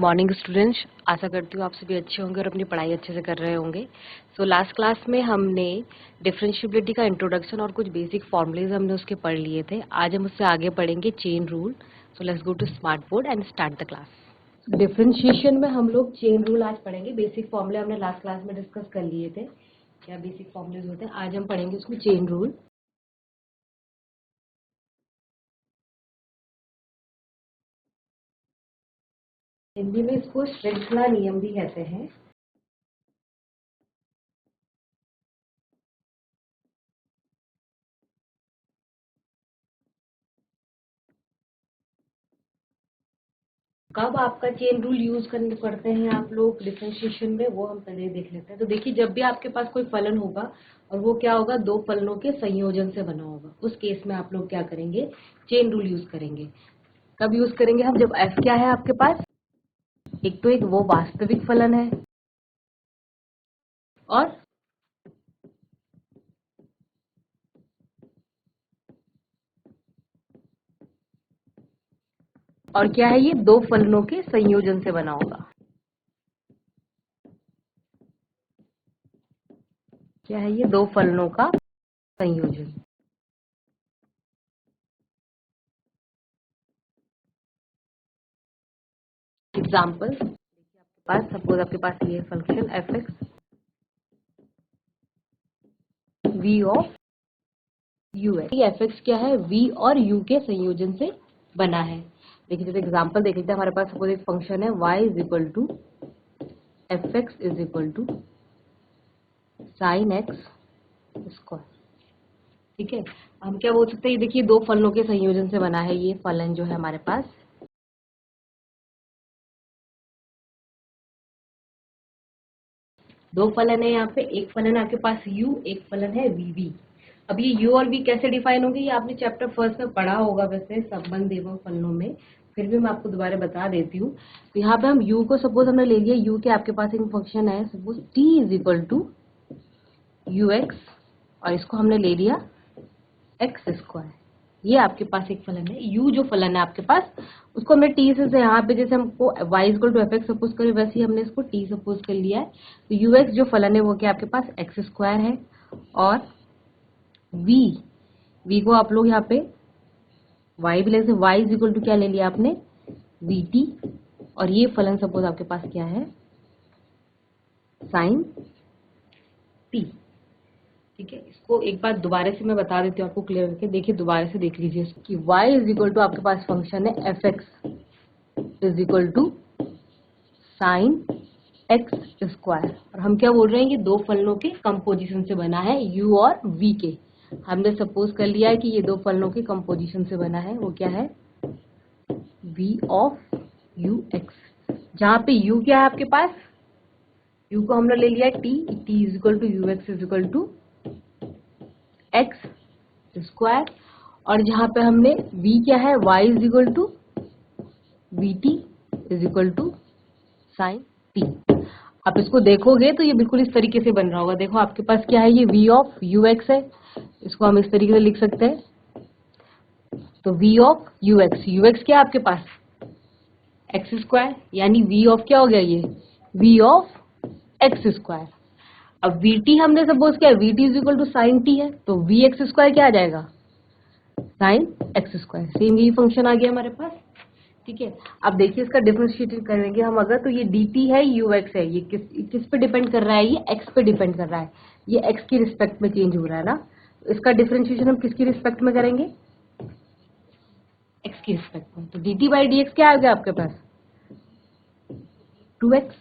Morning students, आशा करती हूँ आप सभी अच्छे होंगे और अपनी पढ़ाई अच्छे से कर रहे होंगे। सो लास्ट क्लास में हमने डिफरेंशिएबिलिटी का इंट्रोडक्शन और कुछ बेसिक फॉर्मूलेज हमने उसके पढ़ लिए थे। आज हम उससे आगे पढ़ेंगे chain rule. So let's go to smart board and start the class. Differentiation में हम लोग चेन रूल आज पढ़ेंगे। बेसिक फॉर्मूले हमने लास्ट क्लास में डिस्कस कर लिए थे, क्या बेसिक फॉर्मूलेज होते हैं। आज हम पढ़ेंगे उसमें चेन रूल। हिंदी में इसको श्रृंखला नियम भी कहते हैं। कब आपका चेन रूल यूज करने पड़ते हैं आप लोग डिफरेंशिएशन में, वो हम पहले देख लेते हैं। तो देखिए, जब भी आपके पास कोई फलन होगा और वो क्या होगा, दो फलनों के संयोजन से बना होगा, उस केस में आप लोग क्या करेंगे, चेन रूल यूज करेंगे। कब यूज करेंगे हम, जब f क्या है आपके पास, एक तो एक वो वास्तविक फलन है और क्या है, ये दो फलनों के संयोजन से बना होगा। क्या है ये, दो फलनों का संयोजन। एग्जाम्पल देखिए, आपके पास सपोज आपके पास ये function f x v of u है। एफ एक्स क्या है, v और u के संयोजन से बना है। देखिए, जैसे एग्जांपल देख लेते हैं। हमारे पास सपोज एक फंक्शन है y is equal to f x is equal to sine x square. ठीक है, हम क्या बोल सकते हैं, ये देखिए दो फलनों के संयोजन से बना है। ये फलन जो है हमारे पास, दो फलन है यहाँ पे। एक फलन है आपके पास u, एक फलन है vv। अब ये u और v कैसे डिफाइन होंगे, ये आपने चैप्टर फर्स्ट में पढ़ा होगा वैसे, संबंध एवं फलनों में। फिर भी मैं आपको दोबारा बता देती हूँ। तो यहाँ पे हम u को सपोज हमने ले लिया, u के आपके पास एक फंक्शन है suppose t is equal to u x, और इसको हमने ले लिया एक्स स्क्वायर। ये आपके पास एक फलन है। u जो फलन है आपके पास, उसको हमने t से यहाँ पे जैसे हमको y equal to f x suppose करें, वैसे ही हमने इसको t सपोज कर लिया है। तो यू एक्स जो फलन है वो क्या आपके पास एक्स स्क्वायर है, और v को आप लोग यहाँ पे y भी ले सकते, y इज इक्वल टू क्या ले लिया आपने, वी टी। और ये फलन सपोज आपके पास क्या है, साइन टी। ठीक है, इसको एक बार दोबारा से मैं बता देती हूँ आपको क्लियर करके। देखिए, दोबारा से देख लीजिए कि y इज इक्वल टू आपके पास फंक्शन है f x is equal to sine x square, और हम क्या बोल रहे हैं, ये दो फलनों के कंपोजिशन से बना है, u और v के। हमने सपोज कर लिया है कि ये दो फलनों के कंपोजिशन से बना है। वो क्या है, v ऑफ यू एक्स, जहाँ पे u क्या है आपके पास, u को हमने ले लिया है t, t is equal to u x is equal to x square, और जहाँ पे हमने v क्या है, y is equal to v t is equal to sine t. आप इसको देखोगे तो ये बिल्कुल इस तरीके से बन रहा होगा। देखो आपके पास क्या है, ये v ऑफ यू एक्स है, इसको हम इस तरीके से लिख सकते हैं। तो v ऑफ यू एक्स क्या है आपके पास, एक्स स्क्वायर, यानी v ऑफ क्या हो गया, ये v ऑफ एक्स स्क्वायर। अब vt हमने सपोज किया vt is equal to sine t है, तो v एक्स स्क्वायर क्या आ जाएगा, साइन एक्स स्क्वायर। सेम यही फंक्शन आ गया हमारे पास। ठीक है, अब देखिए इसका डिफरेंशिएट करेंगे हम अगर, तो ये dt है यू एक्स है, ये किस पे डिपेंड कर रहा है, ये x पे डिपेंड कर रहा है। ये x की रिस्पेक्ट में चेंज हो रहा है ना, तो इसका डिफरेंशिएशन हम किसकी रिस्पेक्ट में करेंगे, x की रिस्पेक्ट में। तो dt बाई डी एक्स क्या आ गया आपके पास, 2x।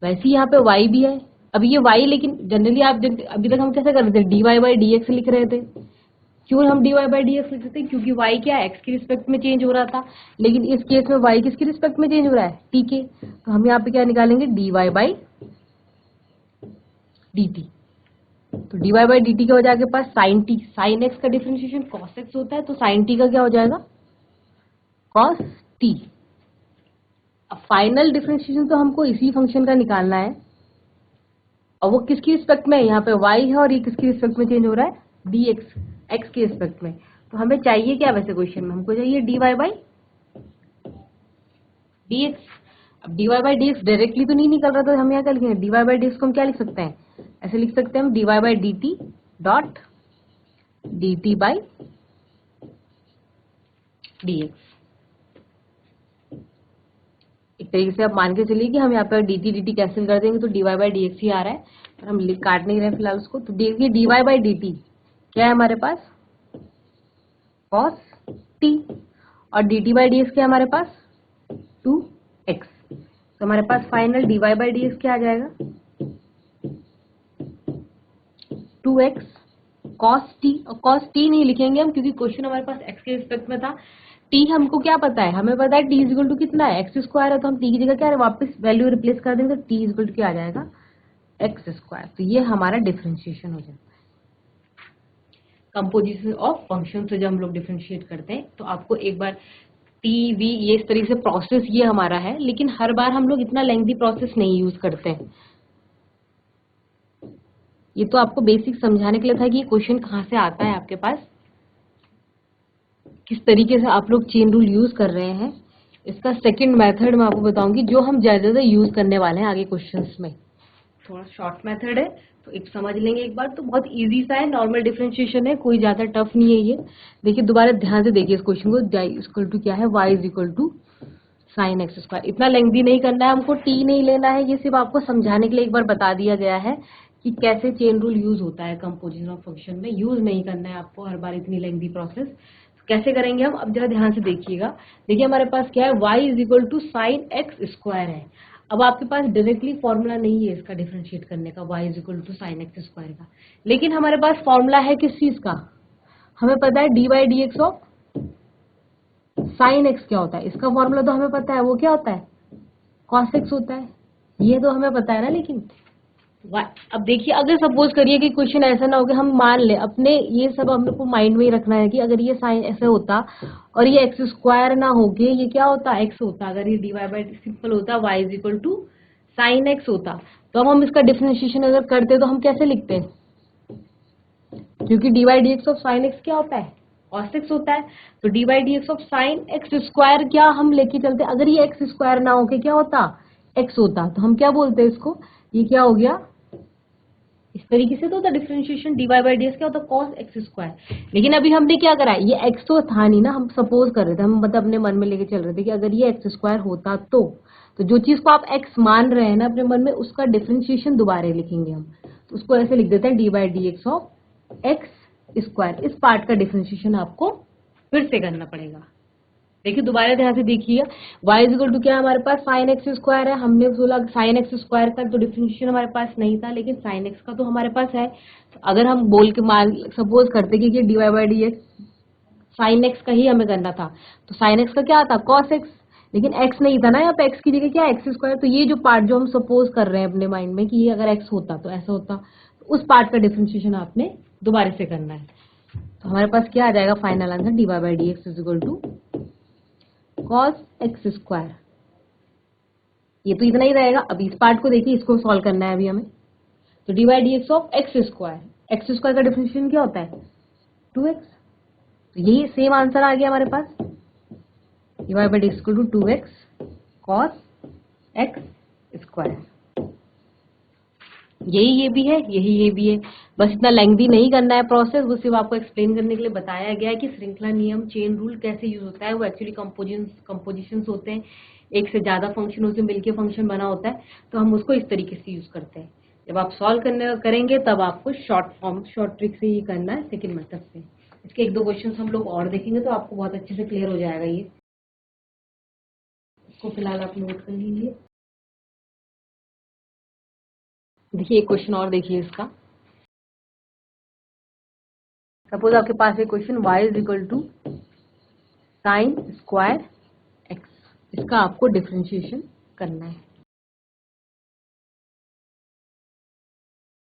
वैसे ही यहाँ पे y भी है। अभी ये y, लेकिन जनरली आप अभी तक हम कैसे कर रहे थे, dy बाई डी एक्स लिख रहे थे। क्यों हम dy बाई डी एक्स लिख रहे थे, क्योंकि y क्या x की रिस्पेक्ट में चेंज हो रहा था। लेकिन इस केस में y किसकी रिस्पेक्ट में चेंज हो रहा है, t के। तो हम यहाँ पे क्या निकालेंगे, dy बाई dt। तो dy बाई dt क्या हो जाएगा आपके पास, साइन t। साइन x का डिफरेंशिएशन cos x होता है, तो साइन t का क्या हो जाएगा, cos t। अब फाइनल डिफरेंशिएशन तो हमको इसी फंक्शन का निकालना है, और वो किसकी रिस्पेक्ट में है, यहाँ पे y है, और ये किसकी रिस्पेक्ट में चेंज हो रहा है, dx, x की रिस्पेक्ट में। तो हमें चाहिए क्या वैसे क्वेश्चन में, हमको चाहिए dy बाई dx। अब dy by d x directly तो नहीं निकल रहा, तो हम यहाँ क्या लिखेंगे, dy बाई डी एक्स को हम क्या लिख सकते हैं, ऐसे लिख सकते हैं हम dy by D T dot dt by dx। एक तरीके से आप मान के चलिए कि हम यहाँ पर dt dt कैंसिल कर देंगे तो dy बाई डी एक्स ही आ रहा है, पर हम काट नहीं रहे फिलहाल उसको। तो देखिए dy बाई डी टी क्या है हमारे पास, cos t, और dt बाई डी एक्स क्या है हमारे पास, 2x। तो हमारे पास final dy by d x क्या आ जाएगा, 2x cos t। और cos t नहीं लिखेंगे हम क्योंकि क्वेश्चन हमारे पास x के रिस्पेक्ट में था। t हमको क्या पता है, हमें पता है t इज इक्वल टू कितना है, x स्क्वायर है, तो हम t की जगह क्या है वापस वैल्यू रिप्लेस कर देंगे तो t इज इक्वल टू क्या आ जाएगा, x स्क्वायर। तो ये हमारा डिफरेंशिएशन हो जाता है। कंपोजिशन ऑफ फंक्शन से जब हम लोग डिफरेंशिएट करते हैं तो आपको एक बार टी वी ये इस तरीके से प्रोसेस ये हमारा है, लेकिन हर बार हम लोग इतना लेंथी प्रोसेस नहीं यूज करते हैं। ये तो आपको बेसिक समझाने के लिए था कि ये क्वेश्चन कहाँ से आता है आपके पास, किस तरीके से आप लोग चेन रूल यूज कर रहे हैं। इसका सेकंड मेथड मैं आपको बताऊंगी जो हम ज्यादा यूज करने वाले हैं आगे क्वेश्चंस में। थोड़ा शॉर्ट मेथड है तो एक समझ लेंगे एक बार, तो बहुत इजी सा है, नॉर्मल डिफरेंशिएशन है, कोई ज्यादा टफ नहीं है ये। देखिए दोबारा ध्यान से देखिए इस क्वेश्चन को, y इक्वल टू क्या है, y is equal to sine x square. इतना लेंथी नहीं करना है हमको, t नहीं लेना है, ये सिर्फ आपको समझाने के लिए एक बार बता दिया गया है कि कैसे चेन रूल यूज होता है कंपोजिशन ऑफ फंक्शन में। यूज नहीं करना है आपको हर बार इतनी लेंथी प्रोसेस। कैसे करेंगे हम, अब जरा ध्यान से देखिएगा। देखिए हमारे पास क्या है, y is equal to sine x square है। अब आपके पास डायरेक्टली फॉर्मूला नहीं है इसका डिफरेंशिएट करने का, y is equal to sine x square का, लेकिन हमारे पास फॉर्मूला है किस चीज का, हमें पता है d by d x of sine x क्या होता है, इसका फॉर्मूला तो हमें पता है, वो क्या होता है, कॉस एक्स होता है, ये तो हमें पता है ना। लेकिन अब देखिए अगर सपोज करिए कि क्वेश्चन ऐसा ना हो कि हम मान ले अपने, ये सब हम लोग को माइंड में ही रखना है कि अगर ये साइन ऐसे होता और ये एक्स स्क्वायर ना होके ये क्या होता, एक्स होता, अगर ये डी वाई बाई सिंपल होता, y is equal to sine x होता, तो अब हम इसका डिफरेंशिएशन अगर करते तो हम कैसे लिखते हैं, क्योंकि d y d x of sine x क्या होता है, कॉस एक्स होता है, तो d y d x of sine x square क्या हम लेके चलते, अगर ये एक्स स्क्वायर ना होके क्या होता, एक्स होता, तो हम क्या बोलते हैं इसको, ये क्या हो गया, इस तरीके से तो होता differentiation d y by d x क्या होता कॉस एक्स स्क्वायर। लेकिन अभी हमने क्या करा, ये एक्स तो था नहीं ना, हम सपोज कर रहे थे, हम मतलब अपने मन में लेके चल रहे थे कि अगर ये एक्स स्क्वायर होता तो जो चीज को आप एक्स मान रहे हैं ना अपने मन में, उसका डिफरेंशिएशन दोबारा लिखेंगे हम, तो उसको ऐसे लिख देते हैं D by d x of x square. इस पार्ट का डिफरेंशिएशन आपको फिर से करना पड़ेगा। देखिए दोबारा ध्यान से देखिए, y इज इक्वल टू क्या हमारे पास साइन एक्स स्क्वायर है, हमने बोला साइन एक्स स्क्वायर का तो डिफरेंशिएशन हमारे पास नहीं था, लेकिन साइन एक्स का तो हमारे पास है। तो अगर हम बोल के मान सपोज करते कि d y by d x sine x का ही हमें करना था, तो साइन एक्स का क्या आता कॉस एक्स, लेकिन एक्स नहीं था ना यहाँ पे, एक्स की जगह क्या एक्स स्क्वायर, तो ये जो पार्ट जो हम सपोज कर रहे हैं अपने माइंड में कि ये अगर एक्स होता तो ऐसा होता, तो उस पार्ट का डिफरेंशिएशन आपने दोबारा से करना है। तो हमारे पास क्या आ जाएगा final answer, d y by d x is equal to cos x square. ये तो इतना ही रहेगा। अब इस पार्ट को देखिए, इसको सॉल्व करना है अभी हमें, तो d y d x of x square, x square का डिफरेंशिएशन क्या होता है 2x, तो यही सेम आंसर आ गया हमारे पास, d y by d x equal to 2x cos x square. यही ये भी है, यही ये भी है, बस इतना लेंथी नहीं करना है प्रोसेस, वो सिर्फ आपको एक्सप्लेन करने के लिए बताया गया है कि श्रृंखला नियम चेन रूल कैसे यूज होता है। वो एक्चुअली कंपोजिशंस होते हैं, एक से ज्यादा फंक्शनों से मिलके फंक्शन बना होता है, तो हम उसको इस तरीके से यूज करते हैं। जब आप सॉल्व करेंगे तब आपको शॉर्ट ट्रिक से ही करना है, सेकेंड मेथड से। इसके एक दो क्वेश्चन हम लोग और देखेंगे तो आपको बहुत अच्छे से क्लियर हो जाएगा ये। इसको फिलहाल आप नोट कर लीजिए। देखिए एक क्वेश्चन और देखिए इसका, सपोज आपके पास एक question y is equal to sine square x, इसका आपको डिफरेंशिएशन करना है।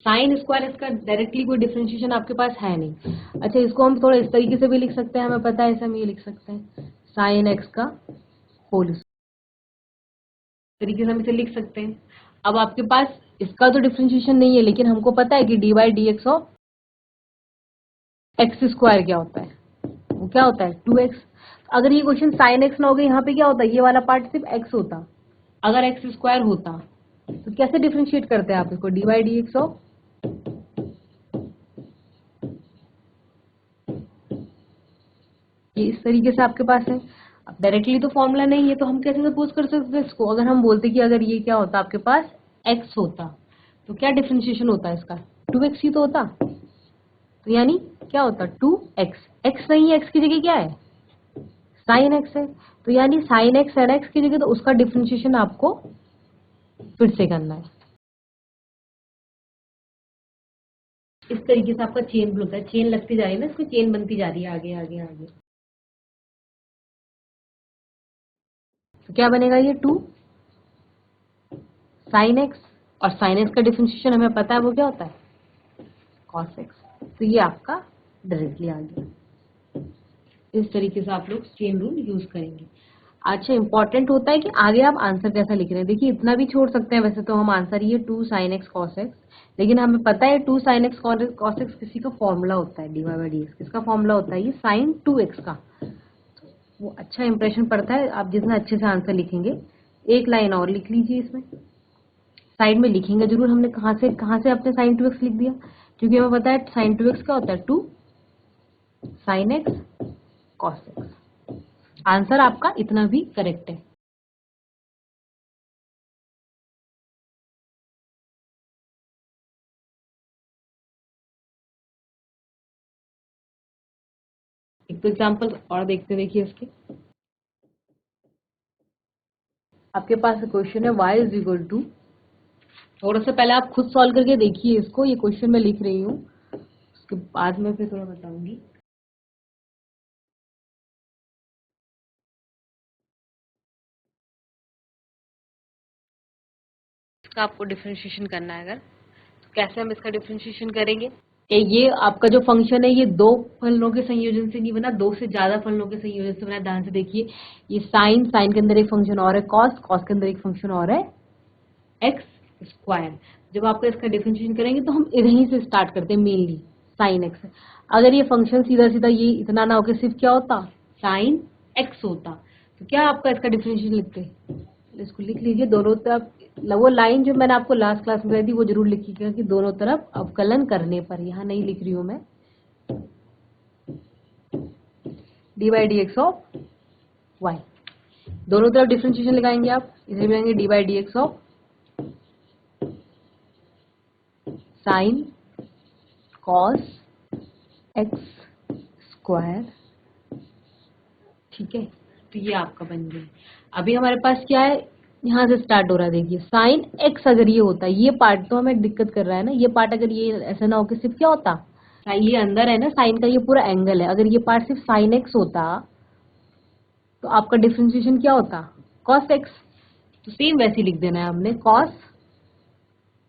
साइन स्क्वायर इसका डायरेक्टली कोई डिफरेंशिएशन आपके पास है नहीं। अच्छा इसको हम थोड़ा इस तरीके से भी लिख सकते हैं, हमें पता है ऐसा हम ये लिख सकते हैं साइन एक्स का होल तरीके से हम इसे लिख सकते हैं। अब आपके पास इसका तो डिफरेंशिएशन नहीं है, लेकिन हमको पता है कि D by d x of x square क्या होता है, वो क्या होता है 2x। अगर ये क्वेश्चन साइन एक्स ना होगा, यहाँ पे क्या होता, ये वाला पार्ट सिर्फ एक्स होता। अगर एक्स स्क्वायर होता तो कैसे डिफरेंशिएट करते हैं आप इसको, D by d x of, ये इस तरीके से आपके पास है। अब डायरेक्टली तो फॉर्मूला नहीं है, तो हम कैसे सपोज कर सकते हैं इसको, अगर हम बोलते कि अगर ये क्या होता आपके पास x होता तो क्या डिफरेंशिएशन होता है इसका, 2x ही तो होता। तो यानी क्या होता 2x, x नहीं है, x की जगह क्या है sin x है, तो यानी sin x sin x की जगह तो उसका डिफरेंशिएशन आपको फिर से करना है। इस तरीके से आपका चेन होता है, चेन लगती जा रही है ना, इसको चेन बनती जा रही है आगे आगे आगे। तो क्या बनेगा ये 2 sin x, और sin x का डिफरेंशिएशन हमें पता है वो क्या होता है cos x। तो ये आपका डायरेक्टली आ गया। इस तरीके से आप लोग चेन रूल यूज करेंगे। अच्छा, इंपॉर्टेंट होता है कि आगे आप आंसर कैसा लिख रहे हैं। देखिए इतना भी छोड़ सकते हैं, वैसे तो हम आंसर ये 2 sin x cos x, लेकिन हमें पता है 2 sin x cos x किसी का फॉर्मूला होता है, dy बाई डी एक्स किसका फॉर्मूला होता है, ये sin 2x का। वो अच्छा इंप्रेशन पड़ता है आप जितना अच्छे से आंसर लिखेंगे। एक लाइन और लिख लीजिए, इसमें साइड में लिखेंगे जरूर हमने कहाँ से अपने sin 2x लिख दिया, क्योंकि हमें पता है sin 2x क्या होता है 2 sin x cos x। Answer आपका इतना भी करेक्ट है। एक तो एग्जाम्पल और देखते, देखिए इसके आपके पास क्वेश्चन है y इज इक्वल टू, थोड़ा सा पहले आप खुद सॉल्व करके देखिए इसको, ये क्वेश्चन मैं लिख रही हूँ, उसके बाद में फिर थोड़ा बताऊंगी। इसका आपको डिफरेंशिएशन करना है अगर, तो कैसे हम इसका डिफरेंशिएशन करेंगे। ये आपका जो फंक्शन है ये दो फलनों के संयोजन से नहीं बना, दो से ज्यादा फलनों के संयोजन से बना। ध्यान से देखिए, ये साइन, साइन के अंदर एक फंक्शन और है कॉस, कॉस के अंदर एक फंक्शन और है एक्स स्क्वायर। जब आपका इसका डिफरेंशिएशन करेंगे तो हम यहीं से स्टार्ट करते हैं मेनली साइन एक्स। अगर ये फंक्शन सीधा सीधा ये इतना ना होकर सिर्फ क्या होता साइन एक्स होता, तो क्या आपका इसका डिफरेंशिएशन लिखते, इसको लिख लीजिए दोनों तरफ। वो लाइन जो मैंने आपको लास्ट क्लास में दी थी वो जरूर लिखिएगा कि दोनों तरफ अवकलन करने पर, यहाँ नहीं लिख रही हूँ मैं, d by d x of y, दोनों तरफ डिफरेंशिएशन लगाएंगे आप, इसे लगाएंगे d by d x of sine cos x square. ठीक है, तो ये आपका बन गया। अभी हमारे पास क्या है, यहाँ से स्टार्ट हो रहा है, देखिए साइन एक्स अगर ये होता, ये पार्ट तो हमें दिक्कत कर रहा है ना, ये पार्ट अगर ये ऐसा ना हो कि सिर्फ क्या होता, ये अंदर है ना साइन का ये पूरा एंगल है, अगर ये पार्ट सिर्फ साइन एक्स होता तो आपका डिफरेंशिएशन क्या होता कॉस एक्स। तो सेम वैसे ही लिख देना है हमने, कॉस,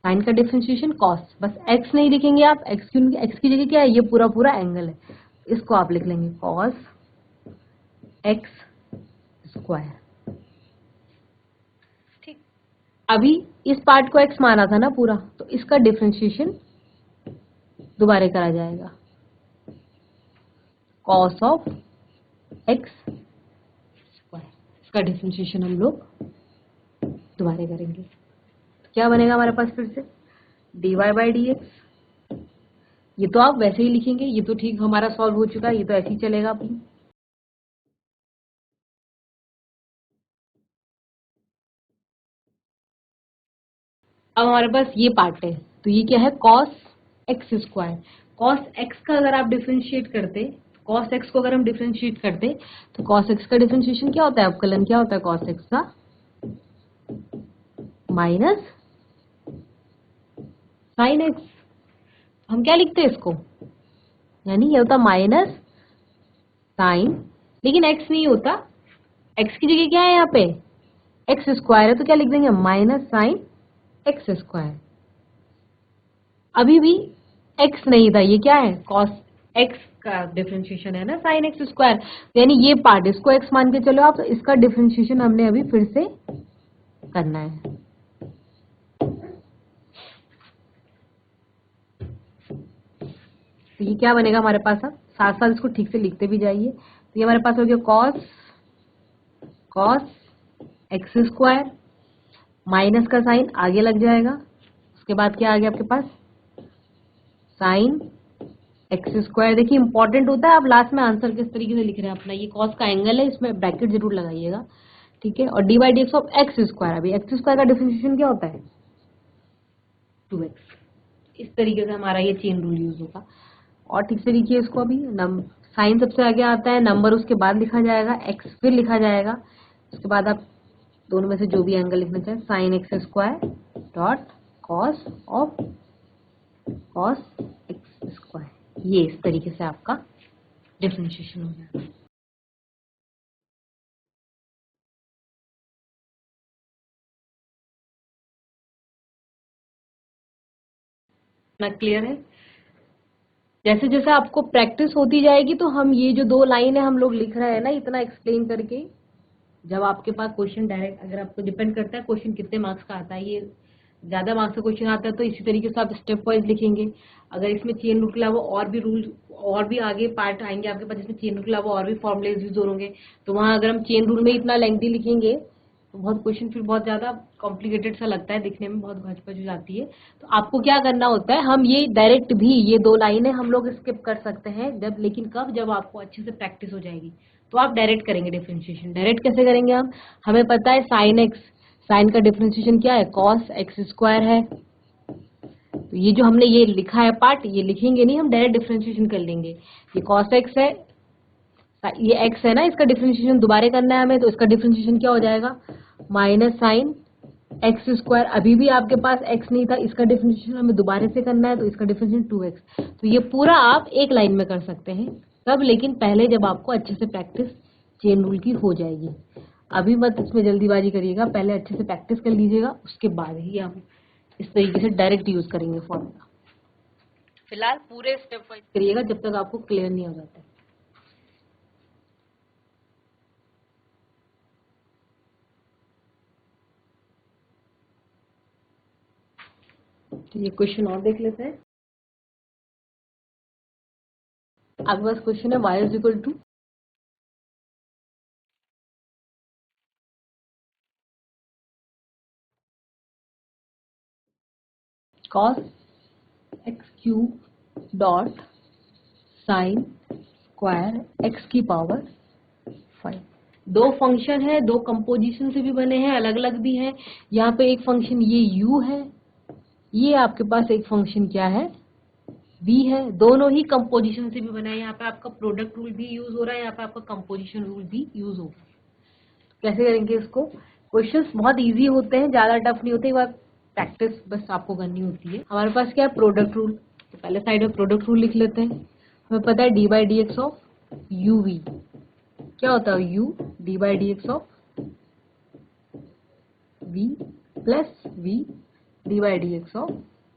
साइन का डिफरेंशिएशन कॉस, बस एक्स नहीं लिखेंगे आप, एक्स की जगह क्या है, ये पूरा पूरा एंगल है, इसको आप लिख लेंगे कॉस एक्स स्क्वायर। ठीक, अभी इस पार्ट को एक्स माना था ना पूरा, तो इसका डिफरेंशिएशन दोबारा करा जाएगा, कॉस ऑफ एक्स स्क्वायर, इसका डिफरेंशिएशन हम लोग दोबारा करेंगे। तो क्या बनेगा हमारे पास फिर से d y by d x, ये तो आप वैसे ही लिखेंगे, ये तो ठीक हमारा सॉल्व हो चुका है, ये तो ऐसे ही चलेगा अपनी। अब हमारे पास ये पार्ट है, तो ये क्या है cos x square. Cos x का अगर आप डिफरेंशिएट करते, कॉस एक्स को अगर हम डिफरेंशिएट करते तो कॉस एक्स का डिफरेंशिएशन क्या होता है, अवकलन क्या होता है कॉस एक्स का, माइनस साइन एक्स। हम क्या लिखते हैं इसको, यानी ये होता माइनस साइन, लेकिन एक्स नहीं होता, एक्स की जगह क्या है यहाँ पे एक्स स्क्वायर है, तो क्या लिख देंगे माइनस साइन एक्स स्क्वायर। अभी भी एक्स नहीं था, ये क्या है कॉस एक्स का डिफरेंशिएशन है ना साइन एक्स स्क्वायर, यानी ये पार्ट इसको एक्स मान के चलो आप, तो इसका डिफरेंशिएशन हमने अभी फिर से करना है। तो ये क्या बनेगा हमारे पास, अब साथ साथ इसको ठीक से लिखते भी जाइए। तो ये हमारे पास हो गया कॉस एक्स स्क्वायर, माइनस का साइन आगे लग जाएगा, उसके बाद क्या आ गया आपके पास साइन एक्स स्क्वायर। देखिए इंपॉर्टेंट होता है आप लास्ट में आंसर किस तरीके से लिख रहे हैं अपना, ये कॉस का एंगल है, इसमें ब्रैकेट जरूर लगाइएगा, ठीक है। और D by d x of x square, अभी एक्स स्क्वायर का डिफरेंशिएशन क्या होता है 2x। इस तरीके से हमारा ये चेन रूल यूज होगा। और ठीक से लिखिए इसको, अभी साइन सबसे आगे आता है, नंबर उसके बाद लिखा जाएगा, एक्स फिर लिखा जाएगा, उसके बाद आप दोनों में से जो भी एंगल लिखना चाहें, sign x square dot cos of cos x square. ये इस तरीके से आपका डिफरेंशिएशन हो जाएगा। ना क्लियर है? जैसे जैसे आपको प्रैक्टिस होती जाएगी तो हम ये जो 2 लाइन है हम लोग लिख रहे हैं ना इतना एक्सप्लेन करके, जब आपके पास क्वेश्चन डायरेक्ट, अगर आपको डिपेंड करता है क्वेश्चन कितने मार्क्स का आता है, ये ज्यादा मार्क्स का क्वेश्चन आता है तो इसी तरीके से आप स्टेप वाइज लिखेंगे। अगर इसमें चेन रूल के अलावा और भी रूल और भी आगे पार्ट आएंगे आपके पास जिसमें चेन रूल के अलावा और भी फॉर्मुलेज यूज होंगे, तो वहां अगर हम चेन रूल में इतना लेंथी लिखेंगे तो बहुत क्वेश्चन फिर बहुत ज्यादा कॉम्प्लिकेटेड सा लगता है, दिखने में बहुत घचपच हो जाती है। तो आपको क्या करना होता है, हम ये डायरेक्ट भी ये 2 लाइनें हम लोग स्किप कर सकते हैं जब, लेकिन कब, जब आपको अच्छे से प्रैक्टिस हो जाएगी तो आप डायरेक्ट करेंगे डिफरेंशिएशन। डायरेक्ट कैसे करेंगे हम, हमें पता है साइन एक्स, साइन का डिफरेंशिएशन क्या है कॉस एक्स स्क्वायर है, तो ये जो हमने ये लिखा है पार्ट, ये लिखेंगे नहीं, हम डायरेक्ट डिफरेंशिएशन कर लेंगे। ये कॉस एक्स है, ये एक्स है ना, इसका डिफरेंशिएशन दोबारा करना है हमें, तो इसका डिफरेंशिएशन क्या हो जाएगा माइनस साइन एक्स स्क्वायर। अभी भी आपके पास एक्स नहीं था, इसका डिफरेंशिएशन हमें दोबारा से करना है, तो इसका डिफरेंशिएशन 2x। तो ये पूरा आप एक लाइन में कर सकते हैं तब, लेकिन पहले जब आपको अच्छे से प्रैक्टिस चेन रूल की हो जाएगी। अभी मत इसमें जल्दीबाजी करिएगा, पहले अच्छे से प्रैक्टिस कर लीजिएगा, उसके बाद ही हम इस तरीके से डायरेक्ट यूज करेंगे फॉर्मूला। फिलहाल पूरे स्टेप वाइज करिएगा जब तक आपको क्लियर नहीं हो जाता है। तो ये क्वेश्चन और देख लेते हैं। आपके पास क्वेश्चन है y is equal to cos x cube dot sine square x की पावर 5। 2 फंक्शन है, 2 कंपोजिशन से भी बने हैं, अलग अलग भी हैं। यहाँ पे एक फंक्शन ये u है, ये आपके पास एक फंक्शन क्या है v है, दोनों ही कंपोजिशन से भी बना है। यहाँ पे आपका प्रोडक्ट रूल भी यूज हो रहा है, यहाँ पे आपका कंपोजिशन रूल भी यूज होगा। कैसे करेंगे इसको, क्वेश्चंस बहुत इजी होते हैं, ज्यादा टफ नहीं होते, एक बार प्रैक्टिस बस आपको करनी होती है। हमारे पास क्या है प्रोडक्ट रूल, तो पहले साइड में प्रोडक्ट रूल लिख लेते हैं। हमें पता है d by d x of u v क्या होता है, u d by d x of v plus v d by d x of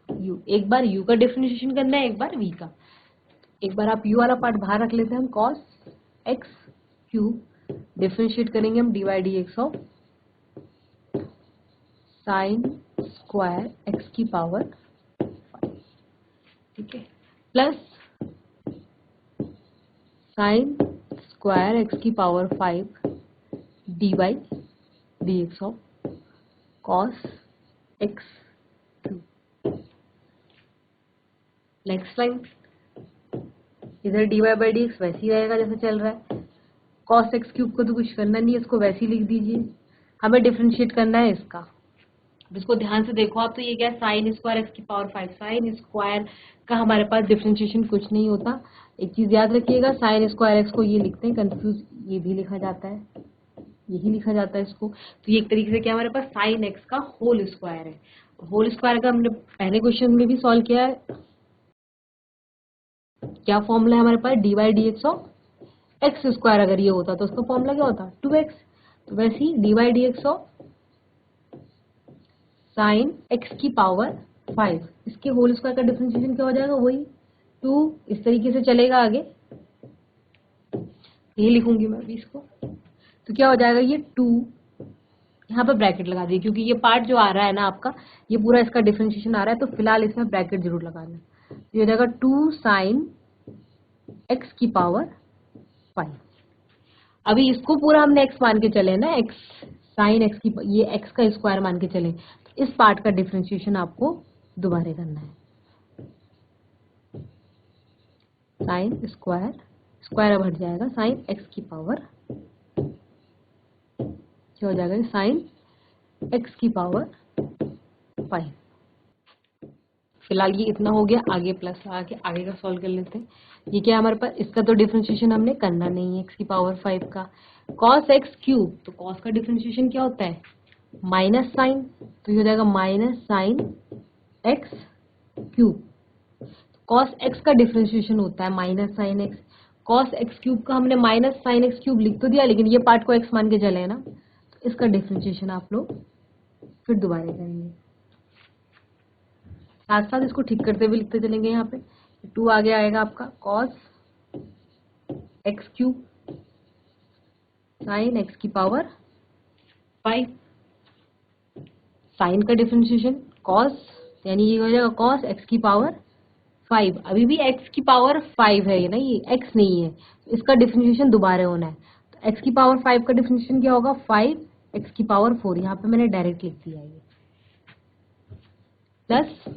u। एक बार u का डिफरेंशिएशन करना है, एक बार v का। एक बार आप u वाला पार्ट बाहर रख लेते हैं, हम cos x क्यूब डिफरेंशिएट करेंगे हम d by d x of sine square x की पावर 5, ठीक है, प्लस साइन स्क्वायर एक्स की power 5 d by d x of cos x cube. Next line, इधर d y by d x वैसे ही रहेगा जैसे चल रहा है, कॉस एक्स क्यूब को तो कुछ करना नहीं है, इसको वैसे ही लिख दीजिए। हमें डिफरेंशिएट करना है इसका, इसको ध्यान से देखो आप, तो ये क्या है साइन स्क्वायर एक्स की पावर 5। साइन स्क्वायर का हमारे पास डिफरेंशिएशन कुछ नहीं होता। एक चीज याद रखिएगा, साइन स्क्वायर एक्स को ये लिखते हैं कंफ्यूज, ये भी लिखा जाता है, यही लिखा जाता है इसको। तो ये एक तरीके से क्या हमारे पास साइन एक्स का होल स्क्वायर है। होल स्क्वायर का हमने पहले क्वेश्चन में भी सॉल्व किया है। क्या फॉर्मूला है हमारे पास, d by d x of x square, अगर ये होता तो उसका फॉर्मूला क्या होता 2x। तो वैसे ही d by d x of sine x की पावर 5, इसके होल स्क्वायर का डिफरेंशिएशन क्या हो जाएगा, वही 2। इस तरीके से चलेगा आगे, ये लिखूंगी मैं अभी इसको। तो क्या हो जाएगा ये 2, यहाँ पर ब्रैकेट लगा दिए क्योंकि ये पार्ट जो आ रहा है ना आपका, ये पूरा इसका डिफरेंशिएशन आ रहा है, तो फिलहाल इसमें ब्रैकेट जरूर लगाना। ये हो जाएगा 2 साइन एक्स की पावर 5, अभी इसको पूरा हमने x मान के चले ना, x साइन x की, ये x का स्क्वायर मान के चले, तो इस पार्ट का डिफरेंशिएशन आपको दोबारा करना है। साइन स्क्वायर, स्क्वायर अब हट जाएगा, साइन x की पावर क्या हो जाएगा, साइन x की पावर 5। फिलहाल ये इतना हो गया, आगे प्लस लगा के आगे का सॉल्व कर लेते हैं। ये क्या है हमारे पास, इसका तो डिफरेंशिएशन हमने करना नहीं है, x की पावर 5 का। cos x क्यूब, तो cos का डिफरेंशिएशन क्या होता है, माइनस साइन, तो ये हो जाएगा minus sine x cube. cos x का डिफरेंशिएशन होता है minus sine x। cos x cube का हमने माइनस साइन x क्यूब लिख तो दिया, लेकिन ये पार्ट को x मान के चले हैं ना, तो इसका डिफरेंशिएशन आप लोग फिर दोबारा करेंगे। साथ साथ इसको ठीक करते हुए लिखते चलेंगे। यहाँ पे 2 आगे आएगा आपका cos x cube sign x की पावर 5। साइन का डिफरेंशिएशन cos, यानी ये हो जाएगा cos x की पावर 5। अभी भी x की पावर 5 है, ये ना, ये x नहीं है, तो इसका डिफरेंशिएशन दोबारा होना है। तो x की पावर 5 का डिफरेंशिएशन क्या होगा, 5 x की पावर 4। यहाँ पे मैंने डायरेक्ट लिख दिया है, प्लस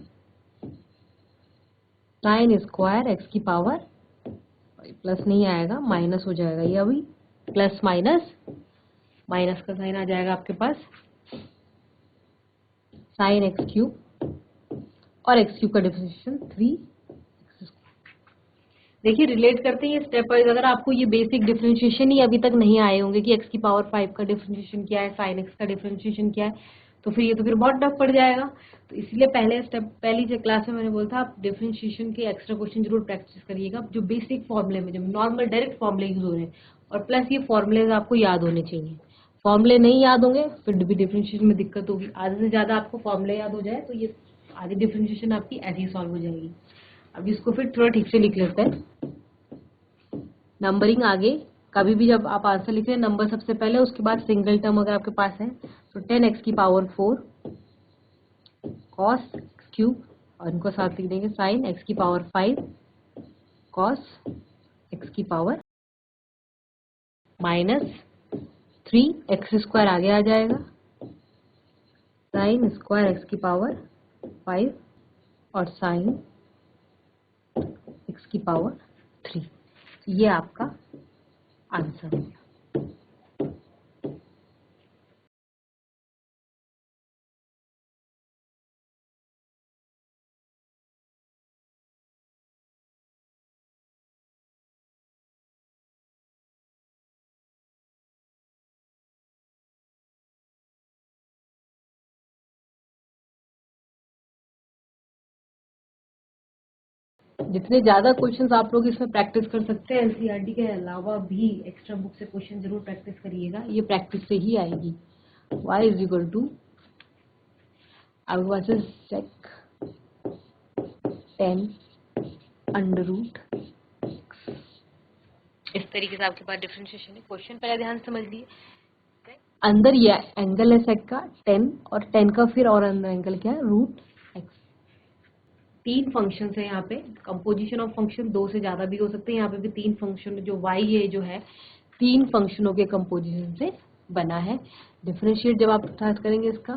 साइन स्क्वायर x की पावर, प्लस नहीं आएगा, माइनस हो जाएगा ये, अभी प्लस माइनस, माइनस का साइन आ जाएगा आपके पास, साइन एक्स क्यूब, और एक्स क्यूब का डिफरेंशिएशन 3। देखिए रिलेट करते हैं ये स्टेप वाइज। अगर आपको ये बेसिक डिफरेंशिएशन ही अभी तक नहीं आए होंगे कि एक्स की पावर 5 का डिफरेंशिएशन क्या है, साइन एक्स का डिफरेंशिएशन क्या है, तो फिर ये तो फिर बहुत टफ पड़ जाएगा। तो इसलिए पहले स्टेप, पहली जो क्लास में मैंने बोला था, आप डिफरेंशिएशन के एक्स्ट्रा क्वेश्चन जरूर प्रैक्टिस करिएगा, जो बेसिक फॉर्मूले में, जो नॉर्मल डायरेक्ट फॉर्मूले यूज हो रहे हैं, और प्लस ये फॉर्मूले आपको याद होने चाहिए। फॉर्मूले नहीं याद होंगे फिर भी डिफरेंशिएशन में दिक्कत होगी। आधे से ज्यादा आपको फॉर्मूले याद हो जाए तो ये आधी डिफरेंशिएशन आपकी ऐसे ही सॉल्व हो जाएगी। अब इसको फिर थोड़ा ठीक से लिख लेते हैं। नंबरिंग आगे, कभी भी जब आप आंसर लिख रहे हैं, नंबर सबसे पहले, उसके बाद सिंगल टर्म अगर आपके पास है तो 10x की पावर 4 cos x क्यूब, और इनको साथ लिख देंगे साइन x की पावर 5 cos x की पावर माइनस 3x स्क्वायर आगे आ जाएगा, साइन स्क्वायर x की पावर 5 और साइन x की पावर 3। ये आपका आंसर है। जितने ज्यादा क्वेश्चंस आप लोग इसमें प्रैक्टिस कर सकते हैं, एनसीईआरटी के अलावा भी एक्स्ट्रा बुक से क्वेश्चन जरूर प्रैक्टिस करिएगा, ये प्रैक्टिस से ही आएगी। y इज इक्वल टू, आपके पास है सेक 10 अंडर रूट, इस तरीके से आपके पास डिफरेंशिएशन है। क्वेश्चन पहले ध्यान से समझ लिए। अंदर ये एंगल है सेक का 10, और 10 का फिर और अंदर एंगल क्या है, रूट एक्स। 3 फंक्शन है यहाँ पे। कंपोजिशन ऑफ फंक्शन 2 से ज्यादा भी हो सकते हैं, यहाँ पे भी 3 फंक्शन, जो y है जो है 3 फंक्शनों के कंपोजिशन से बना है। डिफरेंशिएट जब आप स्टार्ट करेंगे इसका,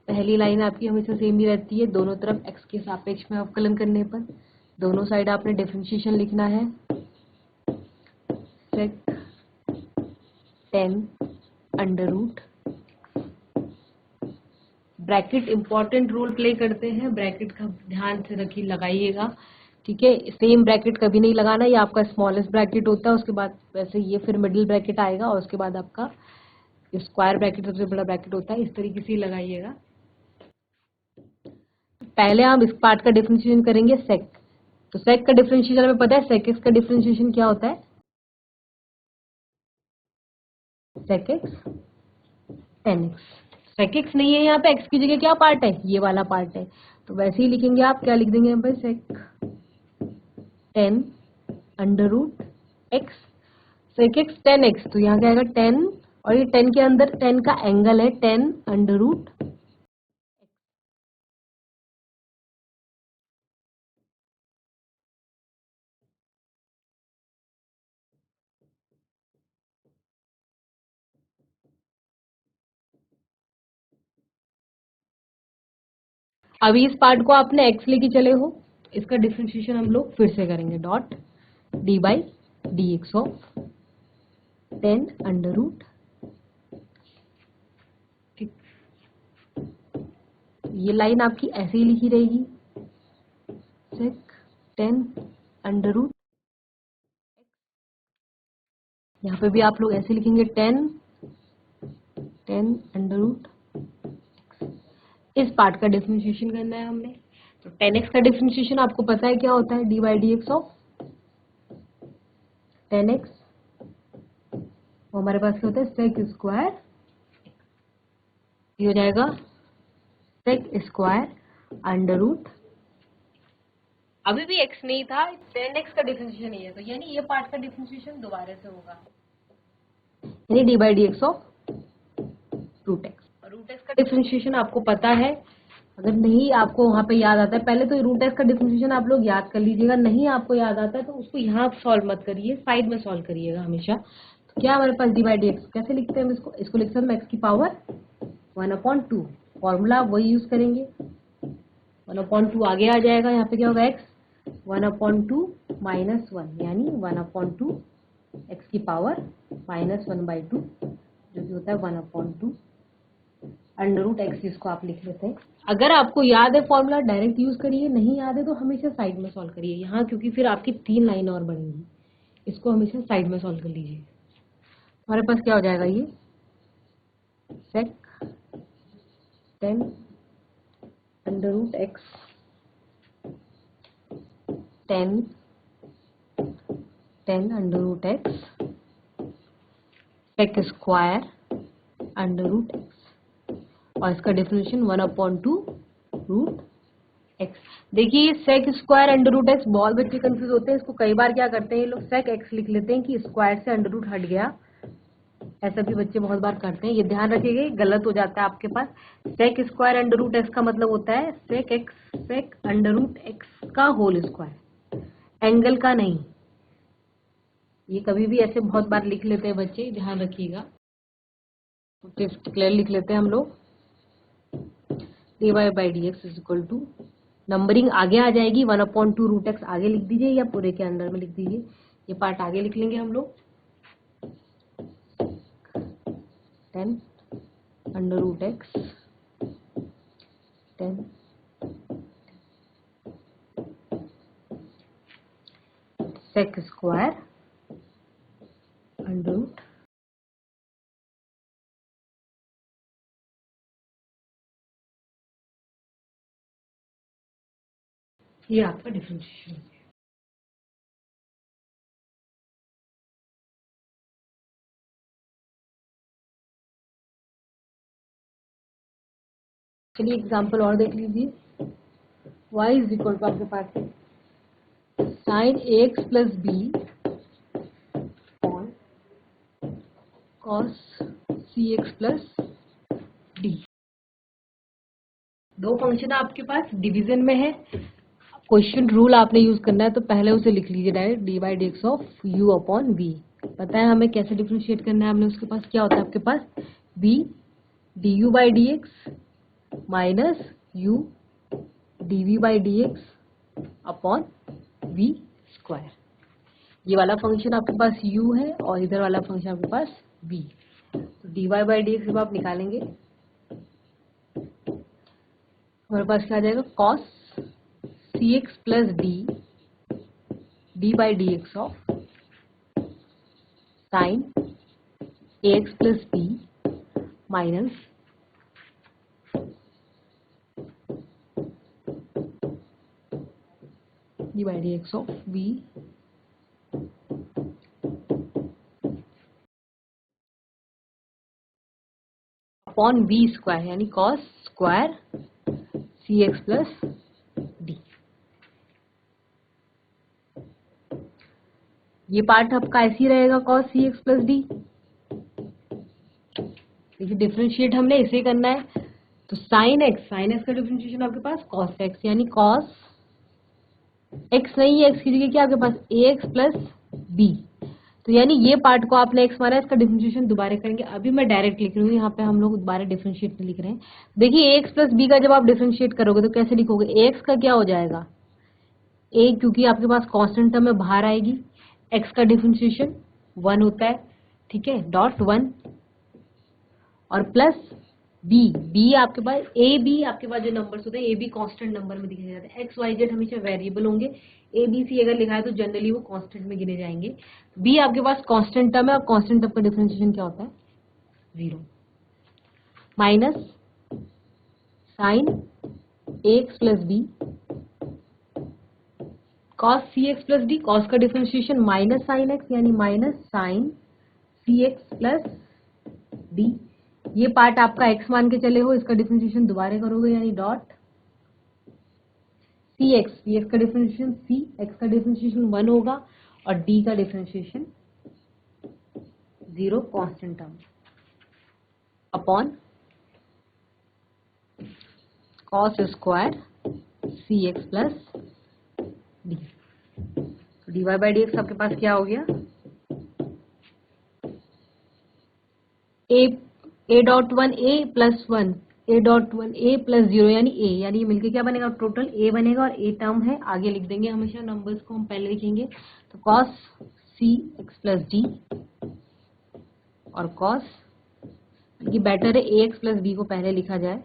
पहली लाइन आपकी हमेशा सेम ही रहती है, दोनों तरफ x के सापेक्ष में अवकलन करने पर दोनों साइड आपने डिफरेंशिएशन लिखना है। Sec 10 under root, bracket important role play करते हैं, ब्रैकेट का ध्यान से रखिए, लगाइएगा, ठीक है। सेम ब्रैकेट कभी नहीं लगाना, ये आपका स्मॉलेस्ट ब्रैकेट होता है, उसके बाद वैसे ये फिर मिडिल ब्रैकेट आएगा, और उसके बाद आपका स्क्वायर ब्रैकेट सबसे बड़ा ब्रैकेट होता है, इस तरीके से ही लगाइएगा। पहले हम इस पार्ट का डिफरेंशिएशन करेंगे सेक। तो सेक का डिफरेंशिएशन हमें पता है, सेक एक्स का डिफरेंशिएशन क्या होता है, सेक एक्स 10x। सेक एक्स नहीं है यहाँ पे, एक्स की जगह क्या पार्ट है, ये वाला पार्ट है, तो वैसे ही लिखेंगे आप, क्या लिख देंगे यहाँ पे, sec 10 under root x. Sec x 10x, तो यहाँ क्या आएगा 10, और ये 10 के अंदर 10 का एंगल है 10 अंडर रूट अभी इस पार्ट को आपने x लेके चले हो, इसका डिफरेंशिएशन हम लोग फिर से करेंगे, dot d by d x of 10 under root, ठीक, ये लाइन आपकी ऐसे ही लिखी रहेगी, सेक 10 अंडर रूट, यहाँ पे भी आप लोग ऐसे लिखेंगे 10 अंडर रूट। इस पार्ट का डिफरेंशिएशन करना है हमने, तो 10x का डिफरेंशिएशन आपको पता है क्या होता है, d by d x of 10x, वो हमारे पास क्या होता है, सेक स्क्वायर, ये हो जाएगा सेक स्क्वायर अंडर रूट, अभी भी x नहीं था, 10x का डिफरेंशिएशन नहीं है, तो यानी ये पार्ट का डिफरेंशिएशन दोबारा से होगा, यानी d by d x of root x. और रूट एक्स का डिफरेंशिएशन आपको पता है, अगर नहीं आपको वहां पे याद आता है, पहले तो रूट एक्स का डिफरेंशिएशन आप लोग याद कर लीजिएगा, नहीं आपको याद आता है तो उसको यहाँ सॉल्व मत करिए, साइड में सॉल्व करिएगा हमेशा। तो क्या हमारे पास डी बाई डी एक्स कैसे लिखते हैं हम इसको लिख सकते हैं एक्स की पावर 1/2, फॉर्मूला वही यूज करेंगे, 1/2 आगे आ जाएगा, यहाँ पे क्या होगा एक्स 1/2 माइनस 1, यानी 1/2 एक्स की पावर -1/2, जो कि होता है 1/2 अंडर रूट एक्स, जिसको आप लिख लेते हैं। अगर आपको याद है फॉर्मूला डायरेक्ट यूज करिए, नहीं याद है तो हमेशा साइड में सॉल्व करिए यहाँ, क्योंकि फिर आपकी 3 लाइन और बढ़ेंगी, इसको हमेशा साइड में सॉल्व कर लीजिए। हमारे पास क्या हो जाएगा, ये sec 10 under root x 10 under root x sec square under root x, और इसका डिफरेंशिएशन 1/2 रूट एक्स। देखिए ये sec square under root x, बहुत बच्चे कंफ्यूज होते हैं, इसको कई बार क्या करते हैं ये लोग सेक एक्स लिख लेते हैं कि स्क्वायर से अंडर रूट हट गया, ऐसा भी बच्चे बहुत बार करते हैं, ये ध्यान रखिएगा, गलत हो जाता है आपके पास। Sec square under root x का मतलब होता है sec x, sec under root x का होल स्क्वायर, एंगल का नहीं। ये कभी भी ऐसे बहुत बार लिख लेते हैं बच्चे, ध्यान रखिएगा। क्लियर लिख लेते हैं हम लोग, d y by d x is equal to, numbering आगे आ जाएगी, 1/2 रूट एक्स आगे लिख दीजिए या पूरे के अंदर में लिख दीजिए, ये पार्ट आगे लिख लेंगे हम लोग, 10 under root x 10 sec square under root, ये आपका डिफरेंशिएशन है। चलिए एग्जांपल और देख लीजिए, y इज इक्वल टू आपके पास है sine ax plus b on cos cx plus d. दो फंक्शन आपके पास डिवीजन में है, क्वेश्चन रूल आपने यूज करना है, तो पहले उसे लिख लीजिए direct, d by d x of u upon v. पता है हमें कैसे डिफ्रेंशिएट करना है, हमने उसके पास क्या होता है आपके पास v d u by d x minus u d v by d x upon v square. ये वाला फंक्शन आपके पास u है और इधर वाला फंक्शन आपके पास v, तो d y by d x जब आप निकालेंगे हमारे पास क्या आ जाएगा, cos c x plus d by d x of sine a x plus b minus d by d x of v upon v square, यानी cos square c x plus d. ये पार्ट आपका ऐसे ही रहेगा, cos c x plus d. देखिए differentiate हमने इसे करना है, तो साइन एक्स का डिफरेंशिएशन आपके पास कॉस एक्स, यानी कॉस एक्स नहीं है, एक्स की जगह क्या आपके पास ए एक्स प्लस बी, तो यानी ये पार्ट को आपने x माना, इसका डिफरेंशिएशन दोबारा करेंगे। अभी मैं डायरेक्ट लिख रही हूँ, यहाँ पे हम लोग दोबारा डिफरेंशिएट नहीं लिख रहे हैं। देखिए ax प्लस बी का जब आप डिफरेंशिएट करोगे तो कैसे लिखोगे, ax का क्या हो जाएगा, a क्योंकि आपके पास कांस्टेंट टर्म में बाहर आएगी, x का डिफरेंशिएशन 1 होता है, ठीक है, डॉट 1 और प्लस बी आपके पास आपके पास जो नंबर्स होते हैं ए बी कांस्टेंट नंबर में दिखे जाते हैं। एक्स वाई जेड हमेशा वेरिएबल होंगे, ए बी सी अगर लिखा है तो जनरली वो कांस्टेंट में गिने जाएंगे। बी आपके पास कांस्टेंट टर्म है और कांस्टेंट टर्म का डिफरेंशिएशन क्या होता है, 0 minus sine x plus b cos c x plus d, cos का डिफरेंशिएशन माइनस साइन एक्स यानी minus sine c x plus d. ये पार्ट आपका x मान के चले हो, इसका डिफरेंशिएशन दोबारा करोगे यानी डॉट सी एक्स का डिफरेंशिएशन सी, x का डिफरेंशिएशन 1 होगा और d का differentiation 0 constant term upon cos square c x plus d. D y by d x आपके पास क्या हो गया, a dot 1 a plus 1 a dot 1 a plus 0 यानी ए, यानी ये मिलके क्या बनेगा, टोटल ए बनेगा और ए टर्म है, आगे लिख देंगे हमेशा नंबर्स को हम पहले लिखेंगे। तो cos c x plus D और कॉस, ये बेटर है ए एक्स प्लस बी को पहले लिखा जाए,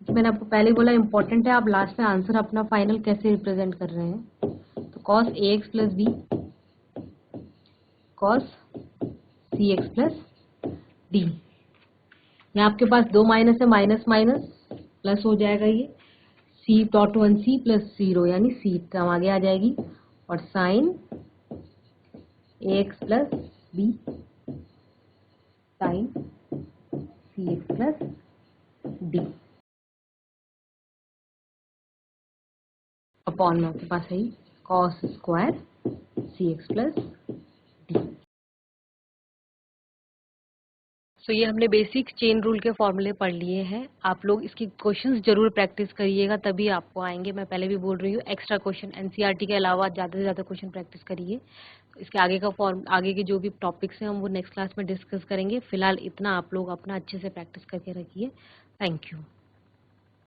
तो मैंने आपको पहले बोला इंपॉर्टेंट है आप लास्ट में आंसर अपना फाइनल कैसे रिप्रेजेंट कर रहे हैं। तो cos A x plus b cos c x plus D, यहाँ आपके पास 2 माइनस है, माइनस माइनस प्लस हो जाएगा, ये सी डॉट 1 सी प्लस 0 यानी सी टर्म आगे आ जाएगी और sign a x plus B sign c x plus D upon में आपके पास है cos square c x plus D. तो ये हमने बेसिक चेन रूल के फॉर्मूले पढ़ लिए हैं। आप लोग इसकी क्वेश्चंस जरूर प्रैक्टिस करिएगा, तभी आपको आएंगे। मैं पहले भी बोल रही हूँ, एक्स्ट्रा क्वेश्चन एनसीईआरटी के अलावा ज़्यादा से ज़्यादा क्वेश्चन प्रैक्टिस करिए। इसके आगे के जो भी टॉपिक्स हैं हम वो नेक्स्ट क्लास में डिस्कस करेंगे। फिलहाल इतना आप लोग अपना अच्छे से प्रैक्टिस करके रखिए। Thank you.